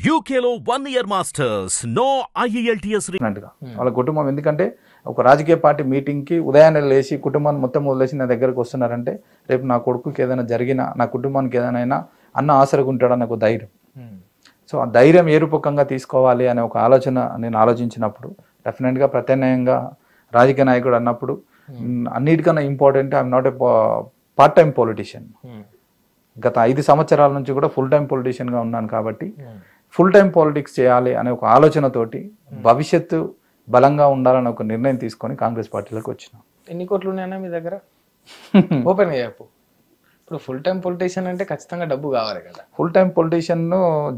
UKలో 1 year masters. No IELTS. వాళ్ళ కుటుంబం ఎందుకంటే ఒక రాజకీయ పార్టీ మీటింగ్కి ఉదయాన్నే లేచి కుటుంబాన్ని మొత్తం వదిలేసి నా దగ్గరకు వస్తున్నారంటే రేపు నా కొడుకుకి ఏదైనా జరిగినా నా కుటుంబానికి ఏదైనా అన్న ఆసరగా ఉంటాడని ఒక ధైర్యం. సో ఆ ధైర్యం ఏ రూపకంగా తీసుకోవాలి అనే ఒక ఆలోచన నేను ఆలోచించినప్పుడు డెఫినెట్గా ప్రత్యామ్నాయంగా రాజకీయ నాయకుడు అన్నప్పుడు అన్నిటికన్నా important I'm not a part time politician. గత 5 సంవత్సరాల నుంచి కూడా ఫుల్ టైం పొలిటీషియన్గా ఉన్నాను కాబట్టి ఫుల్ టైం పాలిటిక్స్ చేయాలి అనే ఒక ఆలోచనతోటి భవిష్యత్తు బలంగా ఉండాలని ఒక నిర్ణయం తీసుకొని కాంగ్రెస్ పార్టీలోకి వచ్చిన. ఎన్ని కోట్లు ఉన్నాయన్నా మీ దగ్గర? ఓపెన్ గా చెప్పు. ఇప్పుడు ఫుల్ టైం పొలిటీషియన్ అంటే ఖచ్చితంగా డబ్బు కావాలి కదా. ఫుల్ టైం పొలిటీషియన్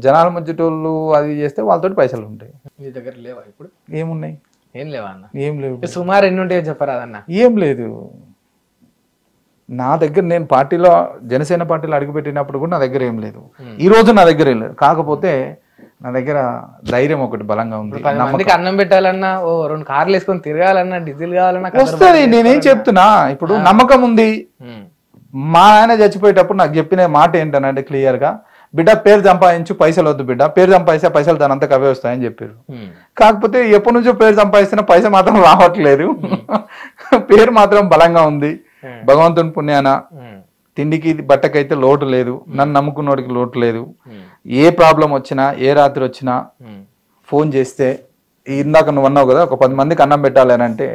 జనాల మధ్యటోళ్ళు అది చేస్తే వాళ్ళతో పైసలు ఉంటాయి. మీ దగ్గర లేవా ఇప్పుడు? ఏమున్నాయి? ఏం లేవా అన్న? ఏం లేవు. సుమారు ఎన్ని ఉంటాయో చెప్పరాదన్న? ఏం లేదు. నా దగ్గర నేను పార్టీలో జనసేన పార్టీలో అడుగుపెట్టినప్పుడు కూడా నా దగ్గర ఏం లేదు. ఈ రోజు నా దగ్గర ఏం లేదు. కాకపోతే నా దగ్గర ధైర్యం ఒకటి బలంగా ఉంది. 10 మందికి అన్నం పెట్టాలన్నా, 2 కార్లు వేసుకొని తిరగాలన్నా, డీజిల్ కావాలన్నా వస్తుంది. నేనేం చెప్తున్నా, ఇప్పుడు నమ్మకం ఉంది. మా ఆయన చచ్చిపోయేటప్పుడు నాకు చెప్పిన మాట ఏంటనంటే క్లియర్ గా, బిడ్డ పేరు సంపాదించు, పైసలు వద్దు బిడ్డ, పేరు సంపాదిస్తే పైసలు దానంతకు అవే వస్తాయని చెప్పారు. కాకపోతే ఎప్పటి నుంచో పేరు సంపాదిస్తున్న పైసలు మాత్రం రావట్లేదు. పేరు మాత్రం బలంగా ఉంది. భగవంతుని పుణ్యాన తిండికి బట్టకైతే లోటు లేదు. నన్ను నమ్ముకున్నోడికి లోటు లేదు. ఏ ప్రాబ్లం వచ్చినా, ఏ రాత్రి వచ్చినా ఫోన్ చేస్తే, ఇందాక నువ్వు అన్నావు కదా ఒక 10 మందికి అన్నం పెట్టాలి అని అంటే,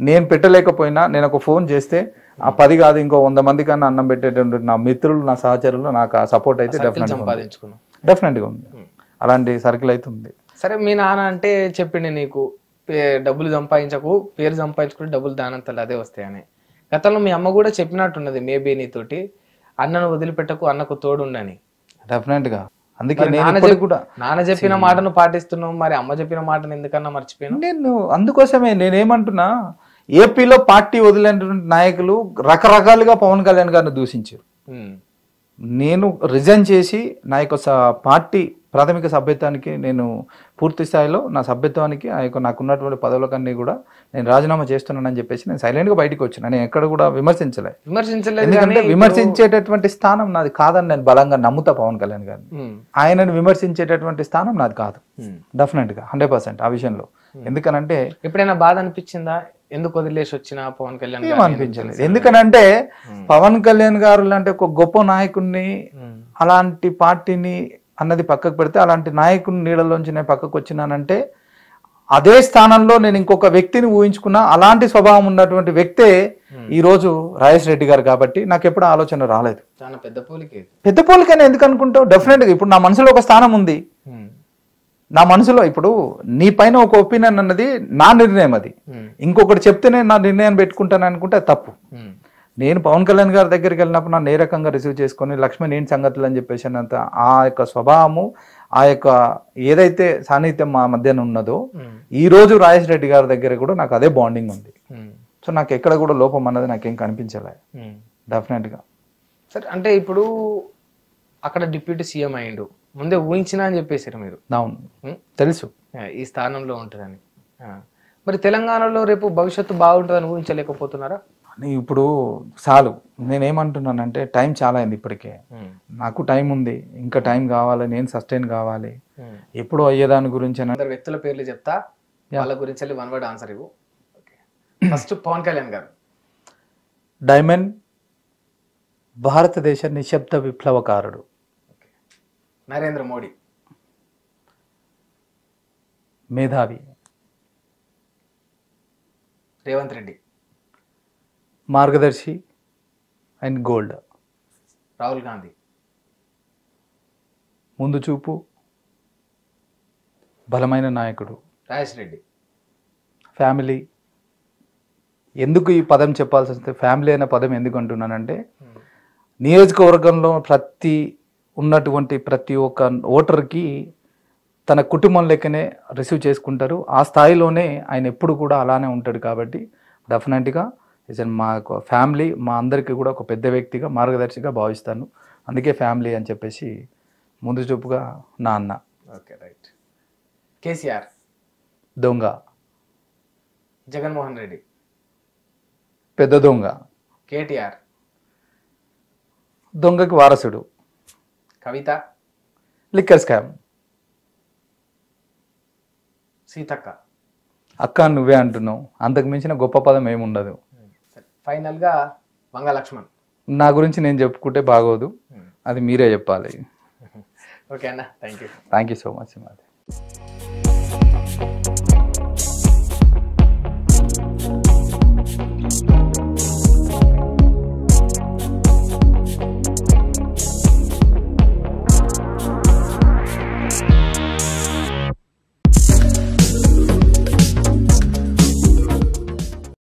నేను పెట్టలేకపోయినా నేను ఒక ఫోన్ చేస్తే ఆ 10 కాదు ఇంకో 100 మంది కన్నా అన్నం పెట్టేటువంటి నా మిత్రులు, నా సహచరులు నాకు ఆ సపోర్ట్ అయితే డెఫినెట్గా ఉంది. అలాంటి సర్కిల్ అయితే ఉంది. సరే, మీ నాన్న అంటే చెప్పిండి నీకు డబ్బులు సంపాదించకు, పేరు సంపాదించుకుంటే డబ్బులు దానంతలు అదే వస్తాయని. గతంలో మీ అమ్మ కూడా చెప్పినట్టున్నది మేబీ నీతోటి, అన్నను వదిలిపెట్టకు, అన్నకు తోడుండని. డెఫినెట్గా. అందుకే నాన్న చెప్పిన మాటను పాటిస్తున్నావు, మరి అమ్మ చెప్పిన మాటను ఎందుకన్నా మర్చిపోయాను? నేను అందుకోసమే నేనేమంటున్నా, ఏపీలో పార్టీ వదిలేనటువంటి నాయకులు రకరకాలుగా పవన్ కళ్యాణ్ గారిని దూషించారు. నేను రిజైన్ చేసి నా యొక్క పార్టీ ప్రాథమిక సభ్యత్వానికి నేను పూర్తి స్థాయిలో నా సభ్యత్వానికి ఆ యొక్క నాకున్నటువంటి పదవులకన్నీ కూడా నేను రాజీనామా చేస్తున్నానని చెప్పేసి నేను సైలెంట్గా బయటకు వచ్చాను. నేను ఎక్కడ కూడా విమర్శించలేదు. ఎందుకంటే విమర్శించేటటువంటి స్థానం నాది కాదని నేను బలంగా నమ్ముతా పవన్ కళ్యాణ్ గారిని. ఆయనను విమర్శించేటటువంటి స్థానం నాది కాదు. డెఫినెట్గా 100% ఆ విషయంలో. ఎందుకనంటే ఎప్పుడైనా బాధ అనిపించిందా ఎందుకు వదిలేసి వచ్చిన పవన్ కళ్యాణ్? ఏం అనిపించలేదు. ఎందుకనంటే పవన్ కళ్యాణ్ గారు లాంటి ఒక గొప్ప నాయకుడిని, అలాంటి పార్టీని అన్నది పక్కకు పెడితే, అలాంటి నాయకుని నీడలోంచి నేను పక్కకు వచ్చినానంటే అదే స్థానంలో నేను ఇంకొక వ్యక్తిని ఊహించుకున్నా. అలాంటి స్వభావం ఉన్నటువంటి వ్యక్తే ఈ రోజు రాజేష్ రెడ్డి గారు. కాబట్టి నాకు ఎప్పుడు ఆలోచన రాలేదు. పెద్ద పోలికైనా ఎందుకు అనుకుంటావు? డెఫినెట్గా ఇప్పుడు నా మనసులో ఒక స్థానం ఉంది. నా మనసులో ఇప్పుడు నీ పైన ఒక ఒపీనియన్ అన్నది నా నిర్ణయం. అది ఇంకొకటి చెప్తేనే నా నిర్ణయం పెట్టుకుంటాను అనుకుంటే తప్పు. నేను పవన్ కళ్యాణ్ గారి దగ్గరికి వెళ్ళినప్పుడు నన్ను ఏ రకంగా రిసీవ్ చేసుకొని లక్ష్మణ్ ఏంటి సంగతులు అని చెప్పేసి అన్నంత ఆ యొక్క స్వభావము, ఆ యొక్క ఏదైతే సాన్నిహిత్యం మా మధ్యన ఉన్నదో, ఈ రోజు రాజేష్ రెడ్డి గారి దగ్గర కూడా నాకు అదే బాండింగ్ ఉంది. సో నాకు ఎక్కడ కూడా లోపం అన్నది నాకేం కనిపించలే. డెఫినెట్గా. సరే, అంటే ఇప్పుడు అక్కడ డిప్యూటీ సీఎం అయ్యిండు, ముందే ఊహించినా అని చెప్పేసారు మీరు. అవును, తెలుసు ఈ స్థానంలో ఉంటుందని. మరి తెలంగాణలో రేపు భవిష్యత్తు బాగుంటుందని ఊహించలేకపోతున్నారా? ఇప్పుడు చాలు. నేనేమంటున్నానంటే టైం చాలా అయింది ఇప్పటికే. నాకు టైం ఉంది, ఇంకా టైం కావాలి, నేను సస్టైన్ కావాలి. ఎప్పుడు అయ్యేదాని గురించి వ్యక్తుల పేర్లు చెప్తా, వాళ్ళ గురించి 1 word ఆన్సర్ ఇవ్వు. ఫస్ట్ పవన్ కళ్యాణ్ గారు. డైమండ్, భారతదేశ నిశ్శబ్ద విప్లవకారుడు. నరేంద్ర మోడీ. మేధావి. రేవంత్ రెడ్డి. మార్గదర్శి అండ్ గోల్డ్. రాహుల్ గాంధీ. ముందు చూపు, బలమైన నాయకుడు. రాజేష్ రెడ్డి. ఫ్యామిలీ. ఎందుకు ఈ పదం చెప్పాల్సి వస్తే ఫ్యామిలీ అనే పదం ఎందుకు అంటున్నానంటే, నియోజకవర్గంలో ఉన్నటువంటి ప్రతి ఒక్క ఓటర్కి తన కుటుంబం లెక్కనే రిసీవ్ చేసుకుంటారు. ఆ స్థాయిలోనే ఆయన ఎప్పుడు కూడా అలానే ఉంటాడు. కాబట్టి డెఫినెట్గా మా ఫ్యామిలీ మా అందరికీ కూడా ఒక పెద్ద వ్యక్తిగా, మార్గదర్శిగా భావిస్తాను. అందుకే ఫ్యామిలీ అని చెప్పేసి ముందు చూపుగా నా అన్న. Okay, right. కేసీఆర్. దొంగ. జగన్మోహన్ రెడ్డి. పెద్ద దొంగ. కేటీఆర్. దొంగకి వారసుడు. కవిత. Liquor scam. సీతక్క. అక్క నువ్వే అంటున్నావు, అంతకు మించిన గొప్ప పదం ఏముండదు. సరే, ఫైనల్గా వంగ లక్ష్మణ్ నా గురించి నేను చెప్పుకుంటే బాగోదు, అది మీరే చెప్పాలి. ఓకే అన్న, thank you. Thank you so much.